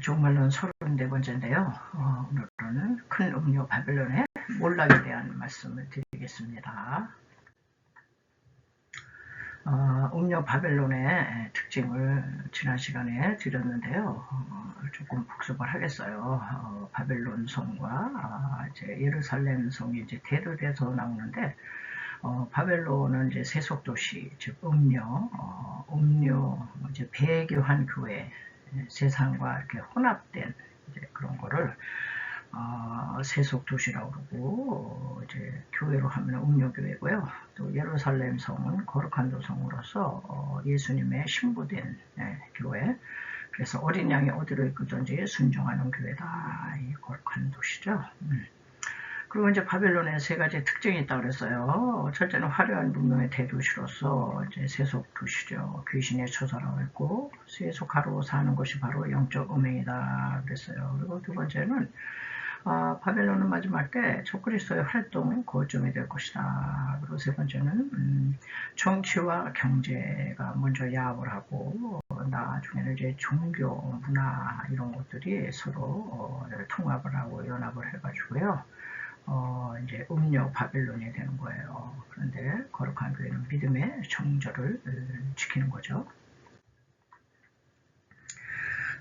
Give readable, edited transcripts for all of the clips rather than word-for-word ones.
종말론 34번째인데요. 오늘은 큰 음료 바벨론의 몰락에 대한 말씀을 드리겠습니다. 음료 바벨론의 특징을 지난 시간에 드렸는데요. 조금 복습을 하겠어요. 바벨론 성과 이제 예루살렘 성이 이제 대립해서 나오는데, 바벨론은 이제 세속도시, 즉 음료 이제 배교한 교회, 세상과 이렇게 혼합된 이제 그런 거를 세속도시라고 그러고, 이제 교회로 하면 음료교회고요. 또 예루살렘 성은 거룩한 도성으로서 예수님의 신부된 교회. 그래서 어린 양이 어디로 이끌든지 순종하는 교회다. 이 거룩한 도시죠. 그리고 이제 바벨론에 세 가지 특징이 있다고 그랬어요. 첫째는 화려한 문명의 대도시로서 이제 세속 도시죠. 귀신의 처소라고 했고, 세속하로 사는 것이 바로 영적 음행이다 그랬어요. 그리고 두 번째는 바벨론은 마지막 때 적그리스도의 활동 거점이 될 것이다. 그리고 세 번째는 정치와 경제가 먼저 야합을 하고, 나중에는 이제 종교, 문화 이런 것들이 서로 통합을 하고 연합을 해가지고요. 이제 음료 바벨론이 되는 거예요. 그런데 거룩한 교회는 믿음의 정절을 지키는 거죠.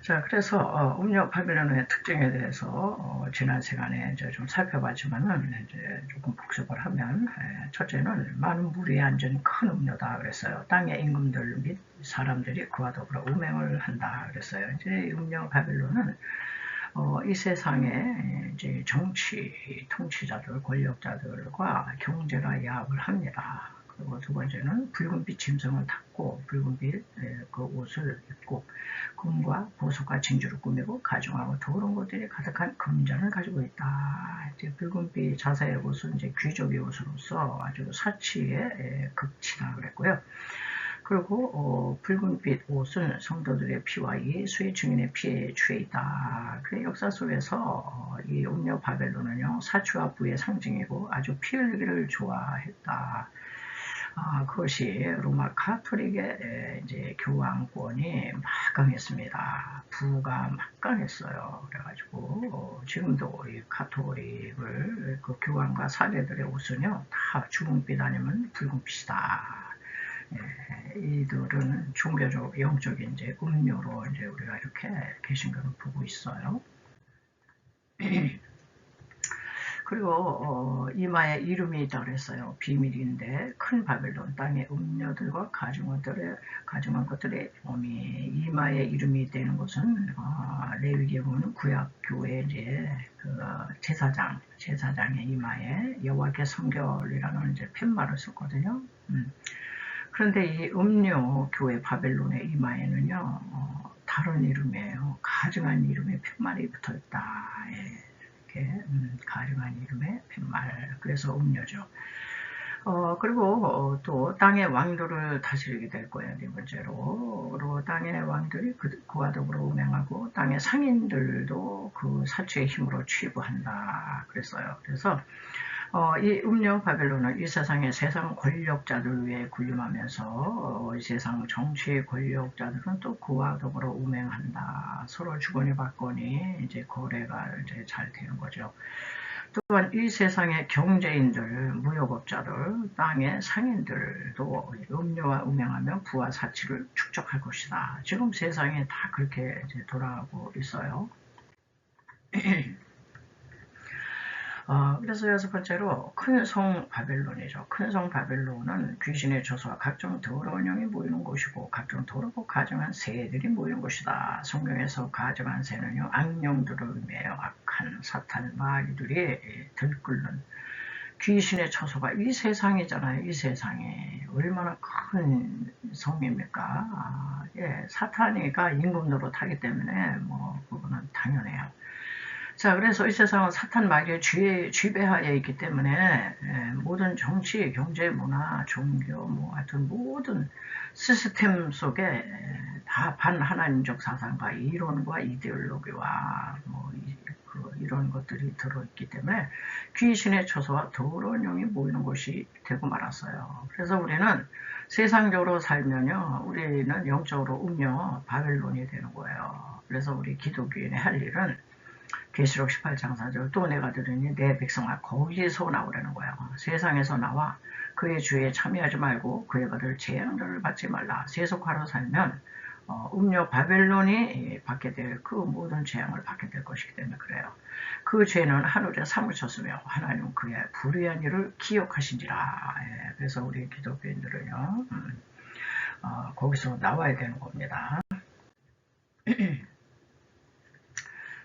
자, 그래서 음료 바벨론의 특징에 대해서 지난 시간에 이제 좀 살펴봤지만은 이제 조금 복습을 하면, 첫째는 많은 물이 앉은 큰 음료다 그랬어요. 땅의 임금들 및 사람들이 그와 더불어 음행을 한다 그랬어요. 이제 음료 바벨론은 이 세상에 이제 정치, 통치자들, 권력자들과 경제가 야합을 합니다. 그리고 두 번째는 붉은빛 짐승을 탔고, 붉은빛 그 옷을 입고, 금과 보석과 진주를 꾸미고 가정하고 더러운 것들이 가득한 금잔을 가지고 있다. 이제 붉은빛 자사의 옷은 이제 귀족의 옷으로서 아주 사치의 극치다 그랬고요. 그리고 붉은빛 옷은 성도들의 피와 예수의 증인의 피에 취해 있다. 그 역사 속에서 이 음료 바벨론은요, 사치와 부의 상징이고 아주 피 흘리기를 좋아했다. 그것이 로마 가톨릭의 이제 교황권이 막강했습니다. 부가 막강했어요. 그래가지고 지금도 이 가톨릭을 그 교황과 사제들의 옷은요, 다 주홍빛 아니면 붉은빛이다. 이들은 종교적, 영적인 이제 음료로 이제 우리가 이렇게 개신교를 보고 있어요. 그리고 이마에 이름이 있다고 그랬어요. 비밀인데, 큰 바벨론 땅의 음료들과 가증한 것들의 이마에 이름이 되는 것은 레위기에 보면 구약 교회 이제 그 제사장의 이마에 여호와께 성결이라는 이제 팻말을 썼거든요. 그런데 이 음료 교회 바벨론의 이마에는요, 다른 이름이에요. 가증한 이름의 팻말이 붙어있다. 이렇게 가증한 이름의 팻말. 그래서 음료죠. 그리고 또 땅의 왕들을 다스리게 될 거예요. 네 번째로. 그리고 땅의 왕들이 그와 더불어 음행하고 땅의 상인들도 그 사치의 힘으로 취부한다. 그랬어요. 그래서 이 음료 바벨론은 이 세상의 세상 권력자들 위해 군림하면서 이 세상 정치 권력자들은 또 그와 더불어 음행한다. 서로 주거니 받거니 이제 거래가 이제 잘 되는 거죠. 또한 이 세상의 경제인들, 무역업자들, 땅의 상인들도 음료와 음행하며 부와 사치를 축적할 것이다. 지금 세상에 다 그렇게 이제 돌아가고 있어요. 그래서 여섯 번째로 큰 성 바벨론이죠. 큰 성 바벨론은 귀신의 저수와 각종 더러운 영이 모이는 곳이고 각종 더럽고 가증한 새들이 모이는 곳이다. 성경에서 가증한 새는요, 악령들을 의미해요. 악한 사탄 마귀들이 들끓는 귀신의 처소가 이 세상이잖아요. 이 세상이 얼마나 큰 성입니까? 사탄이가 임금 노릇하기 때문에 뭐 그거는 당연해요. 자, 그래서 이 세상은 사탄 마귀의 지배하에 있기 때문에 모든 정치, 경제, 문화, 종교, 뭐 하여튼 모든 시스템 속에 다 반하나님적 사상과 이론과 이데올로기와 뭐 이런 것들이 들어있기 때문에 귀신의 처소와 더러운 영이 모이는 곳이 되고 말았어요. 그래서 우리는 세상적으로 살면요, 우리는 영적으로 음료 바벨론이 되는 거예요. 그래서 우리 기독교인의 할 일은 계시록 18장 4절 또 내가 들으니 내 백성아 거기서 나오라는 거예요. 세상에서 나와 그의 주에 참여하지 말고 그의 받을 재앙들을 받지 말라. 세속화로 살면 음녀 바벨론이 받게 될 그 모든 재앙을 받게 될 것이기 때문에 그래요. 그 죄는 하늘에 사무쳤으며 하나님은 그의 불의한 일을 기억하신지라. 예, 그래서 우리 기독교인들은요 거기서 나와야 되는 겁니다.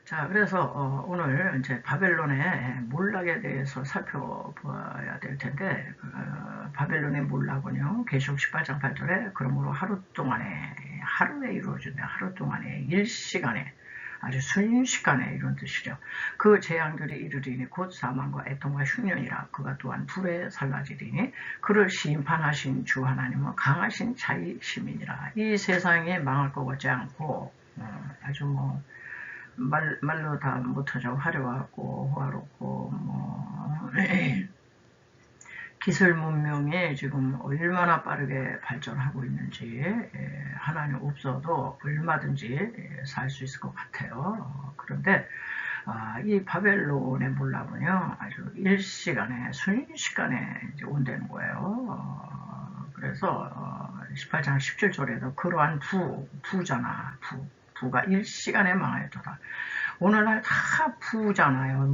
자, 그래서 오늘 이제 바벨론의 몰락에 대해서 살펴봐야 될 텐데 바벨론의 몰락은요 계시록 18장 8절에 그러므로 하루에 이루어진다. 하루 동안에 일시간에 아주 순식간에 이런 뜻이죠. 그 재앙들이 이르리니 곧 사망과 애통과 흉년이라. 그가 또한 불에 살라지리니 그를 심판하신 주 하나님은 강하신 자이심이니라. 이 세상에 망할 것 같지 않고 아주 말로 다 못하죠. 화려하고 호화롭고 기술 문명이 지금 얼마나 빠르게 발전하고 있는지 하나님 없어도 얼마든지 살 수 있을 것 같아요. 그런데 이 바벨론의 몰락은요 아주 일시간에 순식간에 이제 온다는 거예요. 그래서 18장 17절에도 그러한 부가 일시간에 망하였도다. 오늘날 다 부잖아요.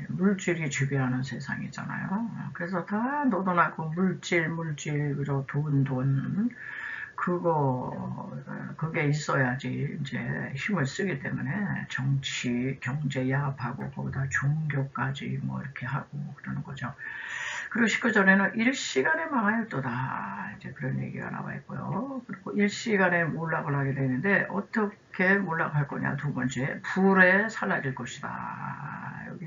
물질이 지배하는 세상이잖아요. 그래서 다 노동하고 물질, 그리고 돈, 그게 있어야지 이제 힘을 쓰기 때문에 정치, 경제 야합하고 거기다 종교까지 이렇게 하고 그러는 거죠. 그리고 19절에는 일시간에 망하였도다. 이제 그런 얘기가 나와 있고요. 그리고 일시간에 몰락을 하게 되는데 어떻게 몰락할 거냐. 두 번째, 불에 살라질 것이다. 여기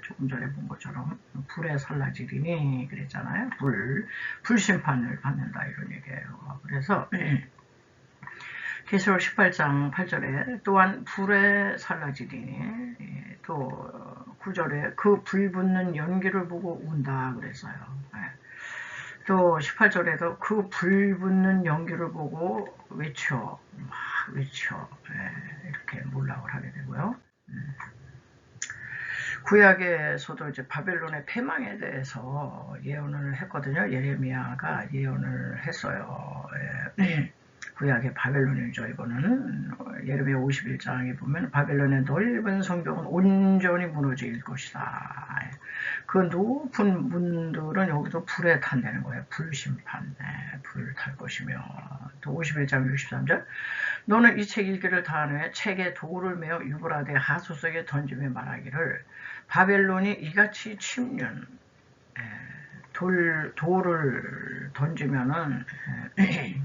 조금 전에 본 것처럼 불에 살라지리니 그랬잖아요. 불심판을 받는다 이런 얘기예요. 그래서 계시록 18장 8절에 또한 불에 살라지리니 또 9절에 그 불 붙는 연기를 보고 운다 그랬어요. 또 18절에도 그 불 붙는 연기를 보고 외쳐 이렇게 몰락을 하게 되고요. 구약에서도 이제 바벨론의 패망에 대해서 예언을 했거든요. 예레미야가 예언을 했어요. 구약의 바벨론이죠. 이거는 예레미야 51장에 보면 바벨론의 넓은 성벽은 온전히 무너질 것이다. 그 높은 문들은 여기도 불에 탄다는 거예요. 불심판, 불 탈 것이며. 또 51장 63절 너는 이 책 읽기를 다한 후에 책에 돌을 메어 유브라데 하수석에 던지며 말하기를 바벨론이 이같이 침륜 돌을 던지면은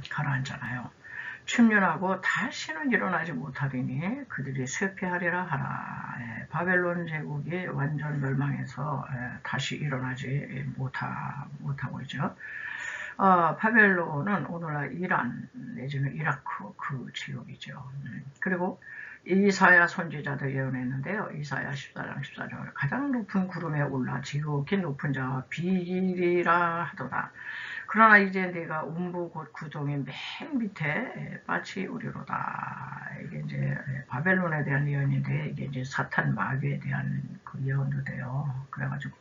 가라앉잖아요. 침륜하고 다시는 일어나지 못하리니 그들이 쇠폐하리라 하라. 바벨론 제국이 완전 멸망해서 다시 일어나지 못하고 있죠. 바벨론은 오늘날 이란 내지는 이라크 그 지역이죠. 그리고 이사야 선지자도 예언했는데요. 이사야 14장 14절 가장 높은 구름에 올라 지극히 높은 자와 비리라 하더라. 그러나 이제 내가 음부 곧 구덩이 맨 밑에 빠치우리로다. 이게 이제 바벨론에 대한 예언인데 이게 이제 사탄 마귀에 대한 그 예언도 돼요. 그래가지고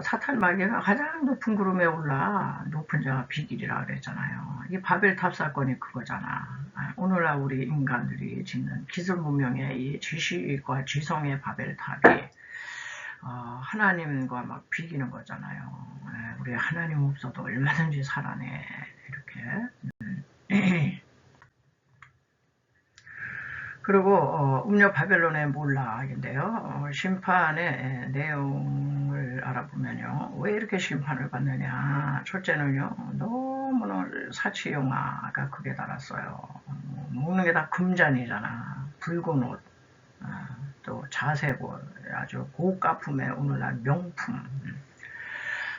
사탄 마귀가 가장 높은 구름에 올라 높은 자가 비길이라 그랬잖아요. 이 바벨탑 사건이 그거잖아. 오늘날 우리 인간들이 짓는 기술 문명의 이 지식과 지성의 바벨탑이 하나님과 막 비기는 거잖아요. 우리 하나님 없어도 얼마든지 살아내 이렇게. 그리고 음녀 바벨론의 몰락인데요. 심판의 내용을 알아보면요. 왜 이렇게 심판을 받느냐. 첫째는요. 너무나 사치용화가 크게 달았어요. 먹는 게 다 금잔이잖아. 붉은 옷, 또 자색 옷, 아주 고가품의 오늘날 명품.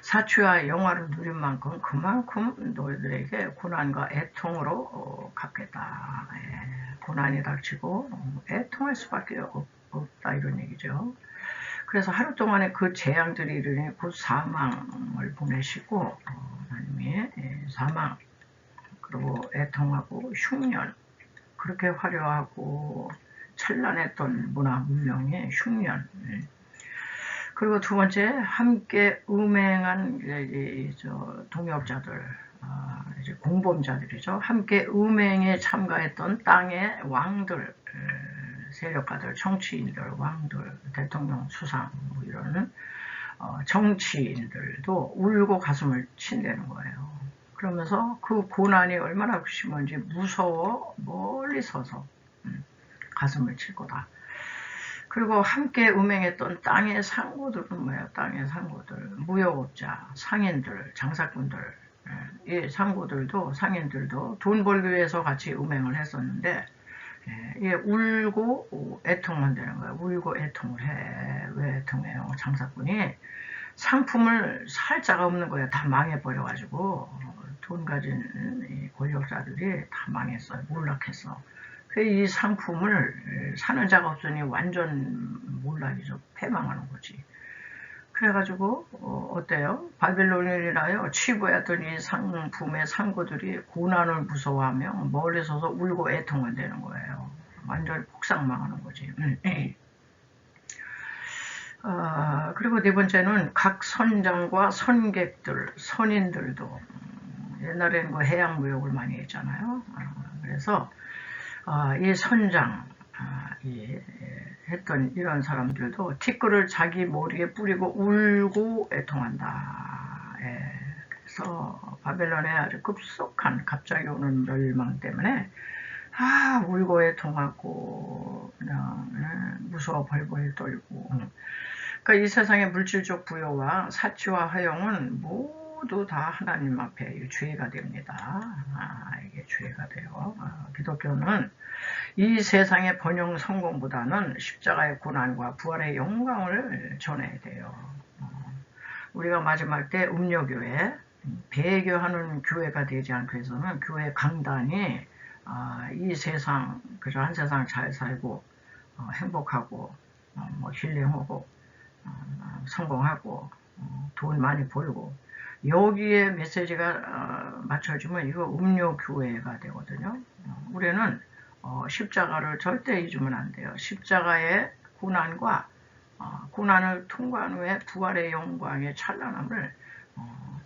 사치와 영화를 누린 만큼 그만큼 너희들에게 고난과 애통으로 갚겠다. 고난이 닥치고 애통할 수밖에 없다 이런 얘기죠. 그래서 하루 동안에 그 재앙들이 이르니 곧 사망을 보내시고 하나님이 사망 그리고 애통하고 흉년 그렇게 화려하고 찬란했던 문화 문명의 흉년. 그리고 두 번째, 함께 음행한 동역자들, 이제 공범자들이죠. 함께 음행에 참가했던 땅의 왕들, 세력가들, 정치인들, 왕들, 대통령, 수상, 뭐 이런 정치인들도 울고 가슴을 친다는 거예요. 그러면서 그 고난이 얼마나 심한지 무서워 멀리 서서 가슴을 칠 거다. 그리고 함께 음행했던 땅의 상고들은 뭐예요? 땅의 상고들, 무역업자, 상인들, 장사꾼들, 이 상고들도 상인들도 돈 벌기 위해서 같이 음행을 했었는데 이게 울고 애통만 되는 거예요. 울고 애통을 해. 왜 애통해요? 장사꾼이 상품을 살 자가 없는 거예요. 다 망해버려가지고 돈 가진 권력자들이 다 망했어요. 몰락했어. 이 상품을 사는 자가 없으니 완전 몰락이죠. 패망하는 거지. 그래가지고 어때요? 바빌론이라요 취부했던 이 상품의 상고들이 고난을 무서워하며 멀리 서서 울고 애통을 되는 거예요. 완전 폭삭망하는 거지. 그리고 네 번째는 각 선장과 선객들, 선인들도 옛날에는 그 해양무역을 많이 했잖아요. 그래서 이 선장, 했던 이런 사람들도 티끌을 자기 머리에 뿌리고 울고 애통한다. 그래서 바벨론의 아주 급속한 갑자기 오는 멸망 때문에 울고 애통하고 그냥 무서워 벌벌 떨고. 그러니까 이 세상의 물질적 부여와 사치와 허영은 모두 다 하나님 앞에 죄가 됩니다. 이게 죄가 돼요. 기독교는 이 세상의 번영 성공보다는 십자가의 고난과 부활의 영광을 전해야 돼요. 우리가 마지막 때 음료교회, 배교하는 교회가 되지 않기 위해서는 교회 강단이 이 세상, 그저 한 세상 잘 살고 행복하고 힐링하고 성공하고 돈 많이 벌고 여기에 메시지가 맞춰지면 이거 음료교회가 되거든요. 우리는 십자가를 절대 잊으면 안 돼요. 십자가의 고난과 고난을 통과한 후에 부활의 영광의 찬란함을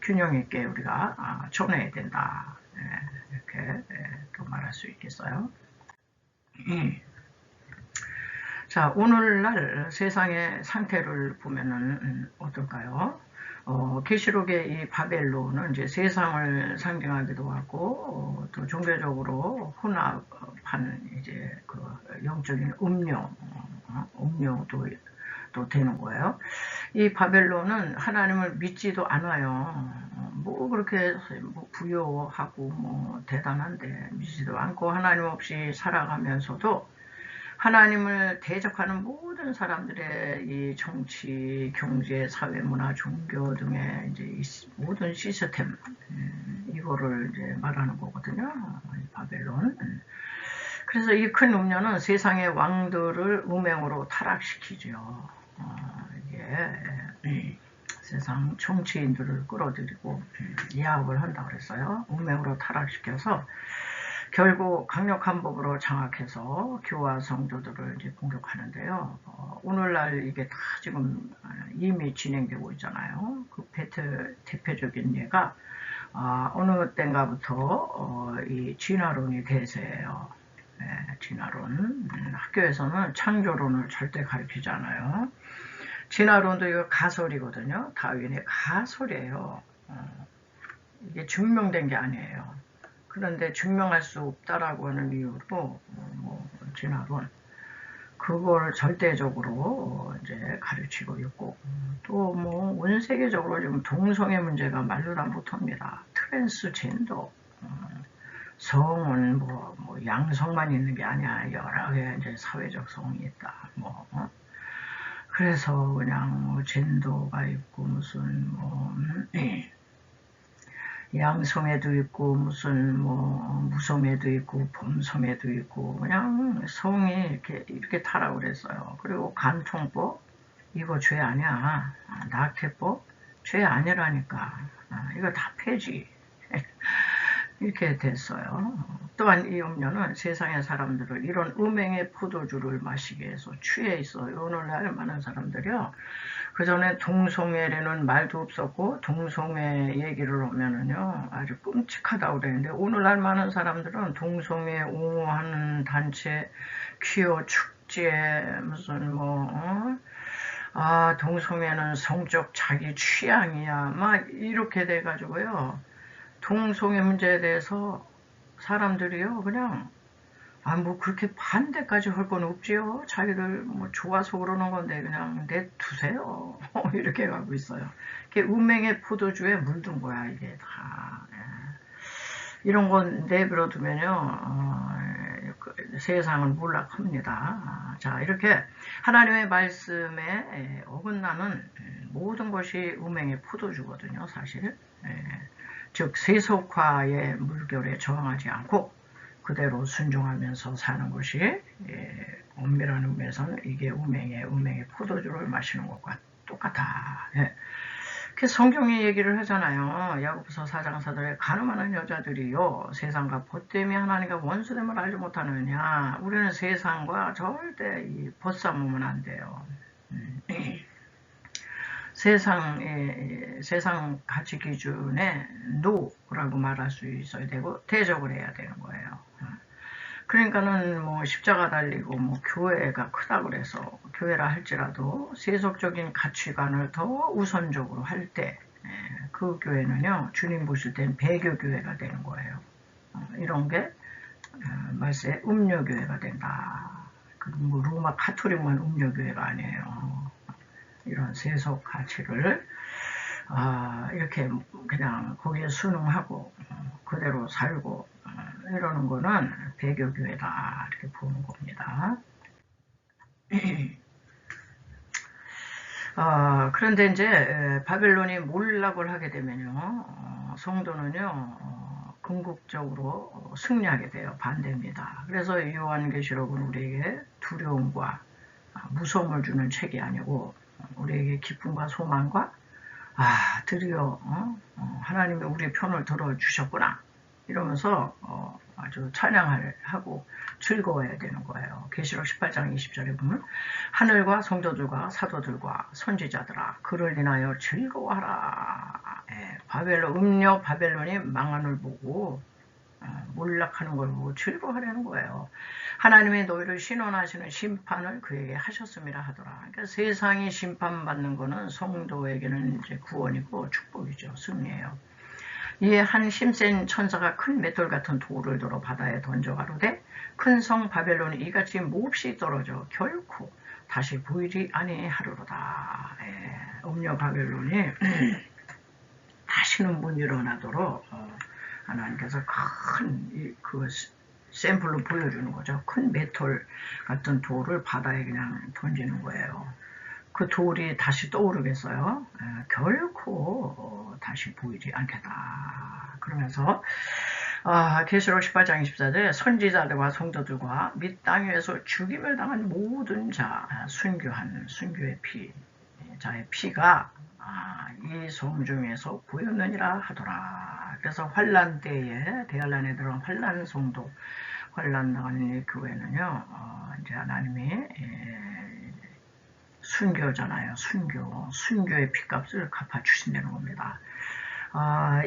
균형 있게 우리가 전해야 된다. 이렇게 또 말할 수 있겠어요. 자, 오늘날 세상의 상태를 보면은 어떨까요? 계시록의 이 바벨론은 이제 세상을 상징하기도 하고 또 종교적으로 혼합한 이제 그 영적인 음료도 또 되는 거예요. 이 바벨론은 하나님을 믿지도 않아요. 뭐 그렇게 뭐 부유하고 뭐 대단한데 믿지도 않고 하나님 없이 살아가면서도 하나님을 대적하는 모든 사람들의 이 정치, 경제, 사회, 문화, 종교 등의 이제 모든 시스템, 이거를 이제 말하는 거거든요. 바벨론. 그래서 이 큰 음료는 세상의 왕들을 음행으로 타락시키죠. 이게 세상 정치인들을 끌어들이고 야합을 한다고 그랬어요. 음행으로 타락시켜서 결국 강력한 법으로 장악해서 교화 성도들을 이제 공격하는데요. 오늘날 이게 다 지금 이미 진행되고 있잖아요. 그 대표적인 예가 어느 때인가부터 이 진화론이 대세예요. 진화론. 학교에서는 창조론을 절대 가르치지 않아요. 진화론도 이거 가설이거든요. 다윈의 가설이에요. 이게 증명된 게 아니에요. 그런데 증명할 수 없다라고 하는 이유로 진화론 그걸 절대적으로 이제 가르치고 있고 또 뭐 온 세계적으로 지금 동성애 문제가 말로 다 못합니다. 트랜스젠더 성은 뭐 양성만 있는 게 아니야. 여러 개 이제 사회적 성이 있다. 그래서 그냥 젠더가 있고 무슨 양성애도 있고 무슨 무성애도 있고 범성애도 있고 그냥 성이 이렇게 타라고 그랬어요. 그리고 간통법 이거 죄 아니야. 낙태법 죄 아니라니까. 이거 다 폐지. 이렇게 됐어요. 또한 이 음료는 세상의 사람들을 이런 음행의 포도주를 마시게 해서 취해 있어요. 오늘날 많은 사람들이요. 그 전에 동성애라는 말도 없었고 동성애 얘기를 하면은요 아주 끔찍하다고 그랬는데 오늘날 많은 사람들은 동성애 옹호하는 단체, 퀴어 축제 무슨 동성애는 성적 자기 취향이야 막 이렇게 돼가지고요 동성애 문제에 대해서 사람들이요 그냥 뭐 그렇게 반대까지 할 건 없지요. 자기들 뭐 좋아서 그러는 건데 그냥 내두세요. 이렇게 가고 있어요. 이게 운명의 포도주에 물든 거야 이게 다. 이런 건 내버려 두면요 세상은 몰락합니다. 자 이렇게 하나님의 말씀에 어긋나는 모든 것이 운명의 포도주거든요. 사실. 즉 세속화의 물결에 저항하지 않고 그대로 순종하면서 사는 것이 엄밀한 의미에서는 이게 운명의 포도주를 마시는 것과 똑같아. 성경이 얘기를 하잖아요. 야고보서 4장 4절에 가늠하는 여자들이요 세상과 벗 때문에 하나님과 원수됨을 알지 못하느냐. 우리는 세상과 절대 벗삼으면 안 돼요. 세상 가치 기준에 no라고 말할 수 있어야 되고 대적을 해야 되는 거예요. 그러니까는 뭐 십자가 달리고 뭐 교회가 크다 그래서 교회라 할지라도 세속적인 가치관을 더 우선적으로 할 때 그 교회는요 주님 보실 땐 배교 교회가 되는 거예요. 이런 게 말세 음료 교회가 된다. 뭐 로마 카톨릭만 음료 교회가 아니에요. 이런 세속 가치를 이렇게 그냥 거기에 순응하고 그대로 살고 이러는 거는 배교교회다 이렇게 보는 겁니다. 그런데 이제 바벨론이 몰락을 하게 되면요 성도는요 궁극적으로 승리하게 돼요. 반대입니다. 그래서 요한계시록은 우리에게 두려움과 무서움을 주는 책이 아니고 우리에게 기쁨과 소망과 드디어 하나님이 우리 편을 들어주셨구나 이러면서 아주 찬양을 하고 즐거워야 되는 거예요. 계시록 18장 20절에 보면 하늘과 성도들과 사도들과 선지자들아 그를 인하여 즐거워하라. 음녀 바벨론이 망한을 보고 몰락하는 걸 보고 즐거워하려는 거예요. 하나님의 너희를 신원하시는 심판을 그에게 하셨습니다 하더라. 그러니까 세상이 심판받는 것은 성도에게는 이제 구원이고 축복이죠. 승리예요. 이에 한 힘센 천사가 큰 맷돌 같은 돌을 들어 바다에 던져 가로되 큰 성 바벨론이 이같이 몹시 떨어져 결코 다시 보이지 아니하리로다. 음녀 바벨론이 다시는 못 일어나도록 하나님께서 큰 그 샘플로 보여주는 거죠. 큰 메탈 같은 돌을 바다에 그냥 던지는 거예요. 그 돌이 다시 떠오르겠어요? 결코 다시 보이지 않겠다. 그러면서 계시록 18장 24절에 선지자들과 성도들과 및 땅 위에서 죽임을 당한 모든 자 순교의 피 자의 피가 이 성 중에서 보였느니라 하더라. 그래서 환란 때에 대환란에 들어간 환란 성도 환란 당한 교회는요 이제 하나님이 순교잖아요. 순교의 핏값을 갚아주신다는 겁니다.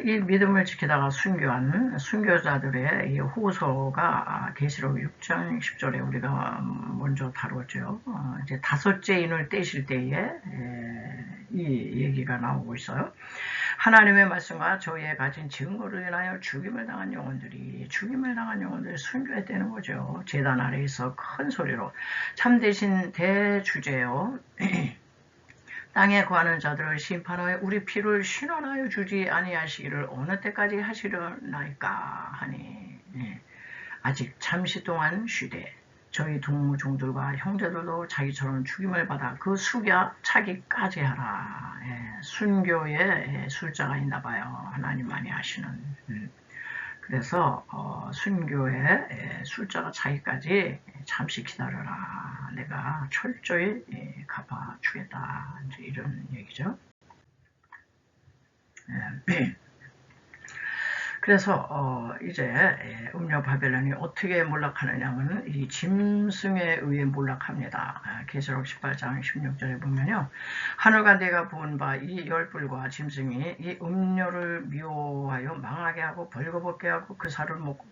이 믿음을 지키다가 순교한 순교자들의 이 호소가 계시록 6장 10절에 우리가 먼저 다뤘죠. 이제 다섯째 인을 떼실 때에 이 얘기가 나오고 있어요. 하나님의 말씀과 저희의 가진 증거를 인하여 죽임을 당한 영혼들이 순교했다는 거죠. 제단 아래에서 큰 소리로 참되신 대주제요. 땅에 거하는 자들을 심판하여 우리 피를 신원하여 주지 아니하시기를 어느 때까지 하시려나이까 하니 아직 잠시 동안 쉬되 저희 동무종들과 형제들도 자기처럼 죽임을 받아 그 숙야 차기까지 하라. 순교의 숫자가 있나 봐요. 하나님만이 하시는. 그래서 순교의 숫자가 차기까지 잠시 기다려라. 내가 철저히 갚아주겠다. 이제 이런 얘기죠. 그래서 이제 음녀 바벨론이 어떻게 몰락하느냐면 이 짐승에 의해 몰락합니다. 계시록 18장 16절에 보면요. 하늘과 내가 본 바 이 열불과 짐승이 이 음녀를 미워하여 망하게 하고 벌거벗게 하고 그 살을 먹고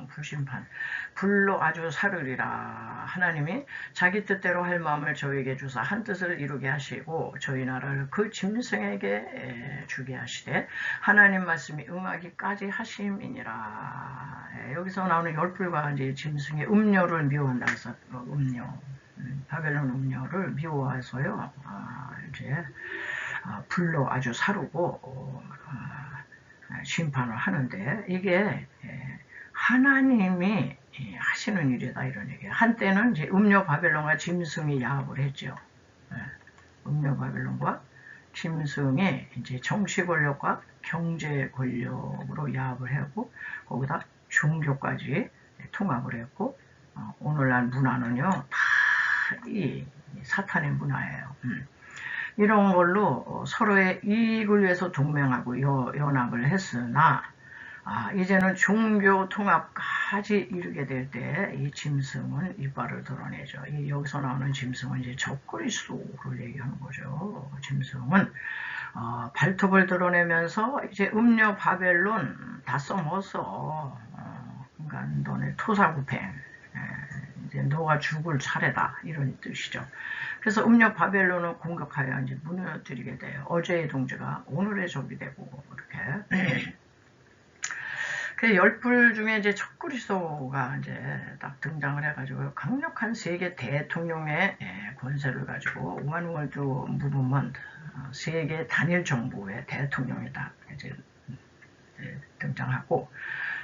불심판 불로 아주 사르리라. 하나님이 자기 뜻대로 할 마음을 저에게 주사 한 뜻을 이루게 하시고 저희 나라를 그 짐승에게 주게 하시되 하나님 말씀이 응하기까지 하심이니라. 여기서 나오는 열불과 이제 짐승의 음녀를 미워한다 해서 음녀, 바벨론 음녀를 미워해서요. 이제 불로 아주 사르고 심판을 하는데 이게 하나님이 하시는 일이다 이런 얘기예요. 한때는 이제 음녀 바벨론과 짐승이 야합을 했죠. 음녀 바벨론과 짐승이 이제 정치 권력과 경제 권력으로 야합을 하고 거기다 종교까지 통합을 했고 오늘날 문화는요 다 이 사탄의 문화예요. 이런 걸로 서로의 이익을 위해서 동맹하고 연합을 했으나 이제는 종교 통합까지 이르게 될 때 이 짐승은 이빨을 드러내죠. 여기서 나오는 짐승은 이제 적그리스도를 얘기하는 거죠. 짐승은 발톱을 드러내면서 이제 음녀 바벨론 다 써먹었어. 그러니까 너네 토사구팽. 이제 너가 죽을 차례다 이런 뜻이죠. 그래서 음녀 바벨론을 공격하여 이제 무너뜨리게 돼요. 어제의 동지가 오늘의 적이 되고 이렇게. 그 열불 중에 이제 적그리스도가 이제 딱 등장을 해가지고 강력한 세계 대통령의 권세를 가지고 원월드 무브먼트 세계 단일 정부의 대통령이 딱 이제 등장하고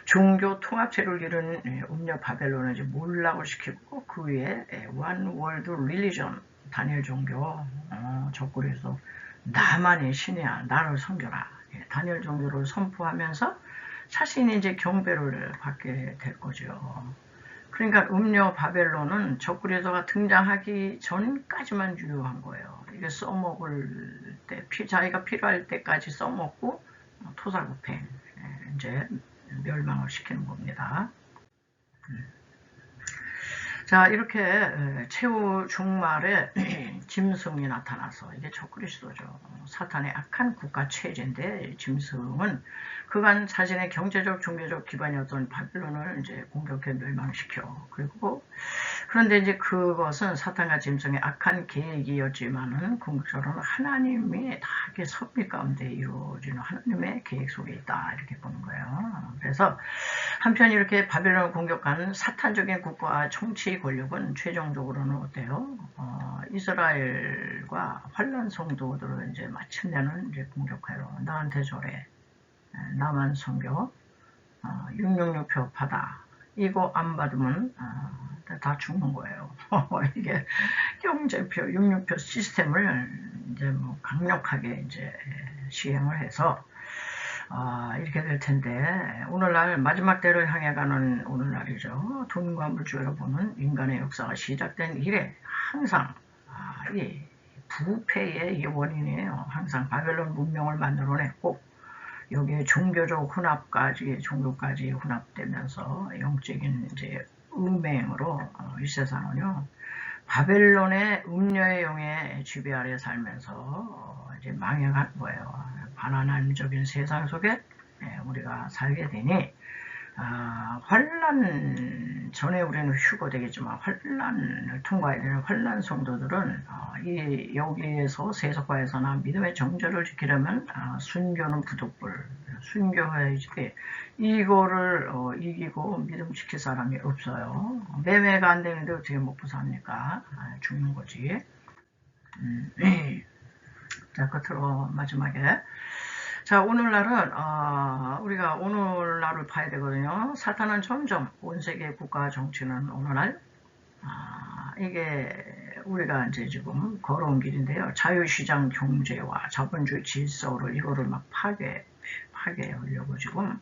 종교 통합체를 이룬 음녀 바벨론을 이제 몰락을 시키고 그 위에 원월드 릴리전 단일 종교 적그리스도 나만이 신이야 나를 섬겨라 단일 종교를 선포하면서 자신이 이제 경배를 받게 될 거죠. 그러니까 음녀 바벨론은 적그리스도가 등장하기 전까지만 유효한 거예요. 이게 써먹을 때, 자기가 필요할 때까지 써먹고 토사구팽 이제 멸망을 시키는 겁니다. 자, 이렇게 최후 종말에 짐승이 나타나서 이게 적그리스도죠. 사탄의 악한 국가 체제인데 짐승은 그간 자신의 경제적, 종교적 기반이었던 바빌론을 이제 공격해 멸망시켜. 그리고 그런데 이제 그것은 사탄과 짐승의 악한 계획이었지만은 궁극적으로는 하나님이 다 이렇게 섭리 가운데 이루어지는 하나님의 계획 속에 있다 이렇게 보는 거예요. 그래서 한편 이렇게 바빌론을 공격한 사탄적인 국가와 정치 권력은 최종적으로는 어때요? 이스라엘과 환란 성도들을 이제 마침내는 이제 공격하여 나한테 저래. 나만 섬겨 666표 받아 이거 안 받으면 다 죽는 거예요. 이게 경제표 66표 시스템을 이제 뭐 강력하게 이제 시행을 해서 이렇게 될 텐데 오늘날 마지막 때를 향해 가는 오늘날이죠. 돈과 물질로 보는 인간의 역사가 시작된 이래 항상 이 부패의 원인이에요. 항상 바벨론 문명을 만들어냈고 여기에 종교적 혼합까지 종교까지 혼합되면서 영적인 이제 음행으로 이 세상은요 바벨론의 음녀의 영의 지배 아래 살면서 이제 망해간 거예요. 반하나님적인 세상 속에 우리가 살게 되니 환란 전에 우리는 휴거되겠지만 환란을 통과해야 되는 환란 성도들은 여기에서 세속화에서나 믿음의 정절을 지키려면 순교는 부득불 순교해야지 이거를 이기고 믿음 지킬 사람이 없어요. 매매가 안 되는데 어떻게 먹고 삽니까? 죽는 거지. 자, 끝으로 마지막에 자, 오늘날은 우리가 오늘날을 봐야 되거든요. 사탄은 점점 온 세계 국가 정치는 오늘날 이게 우리가 이제 지금 걸어온 길인데요. 자유시장 경제와 자본주의 질서를 이거를 막 파괴하려고 지금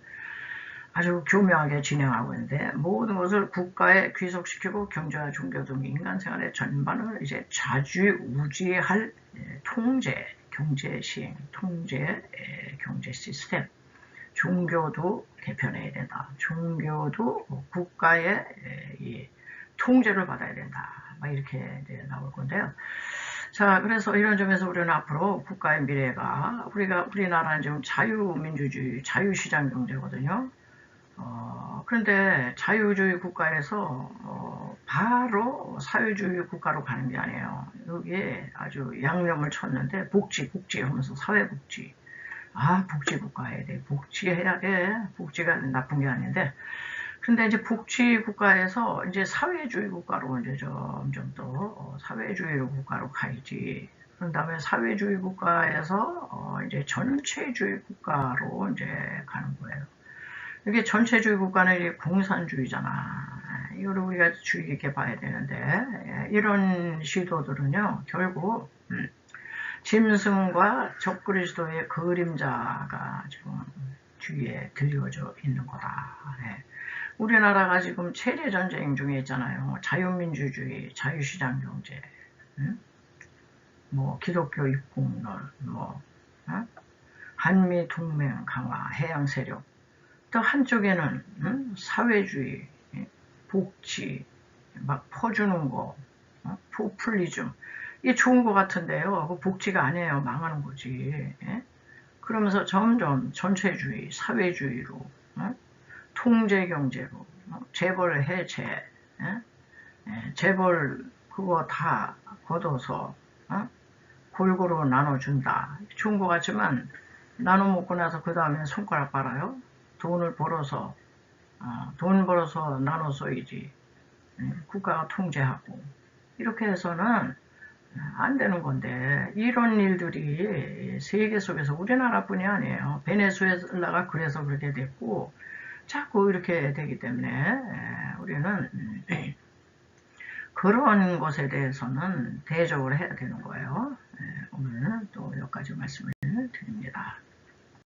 아주 교묘하게 진행하고 있는데 모든 것을 국가에 귀속시키고 경제와 종교 등 인간 생활의 전반을 이제 좌지우지할 통제, 경제 시행, 통제, 경제 시스템, 종교도 개편해야 된다. 종교도 국가의 이 통제를 받아야 된다. 막 이렇게 이제 나올 건데요. 자, 그래서 이런 점에서 우리는 앞으로 국가의 미래가 우리나라는 지금 자유민주주의, 자유시장 경제거든요. 그런데 자유주의 국가에서 바로 사회주의 국가로 가는 게 아니에요. 여기에 아주 양념을 쳤는데 복지 하면서 사회복지. 복지국가에 대해 복지해야 돼. 복지가 나쁜 게 아닌데. 근데 이제 복지국가에서 이제 사회주의 국가로 이제 점점 더 사회주의 국가로 가야지. 그런 다음에 사회주의 국가에서 이제 전체주의 국가로 이제 가는 거예요. 이게 전체주의 국가는 이제 공산주의잖아. 이거를 우리가 주의 깊게 봐야 되는데, 이런 시도들은요, 결국, 짐승과 적그리스도의 그림자가 지금 주위에 들려져 있는 거다. 네. 우리나라가 지금 체제 전쟁 중에 있잖아요. 자유민주주의, 자유시장 경제, 뭐 기독교 입국론, 한미 동맹 강화, 해양 세력. 또 한쪽에는 사회주의, 복지, 막 퍼주는 거, 포퓰리즘. 이게 좋은 것 같은데요. 그 복지가 아니에요. 망하는 거지. 예? 그러면서 점점 전체주의, 사회주의로, 통제 경제로, 재벌 해체, 재벌 그거 다 걷어서 골고루 나눠준다. 좋은 것 같지만 나눠 먹고 나서 그 다음에 손가락 빨아요. 돈을 벌어서 돈 벌어서 나눠 써야지. 국가가 통제하고 이렇게 해서는 안 되는 건데 이런 일들이 세계 속에서 우리나라뿐이 아니에요. 베네수엘라가 그래서 그렇게 됐고 자꾸 이렇게 되기 때문에 우리는 그런 것에 대해서는 대적을 해야 되는 거예요. 오늘 또 몇 가지 말씀을 드립니다.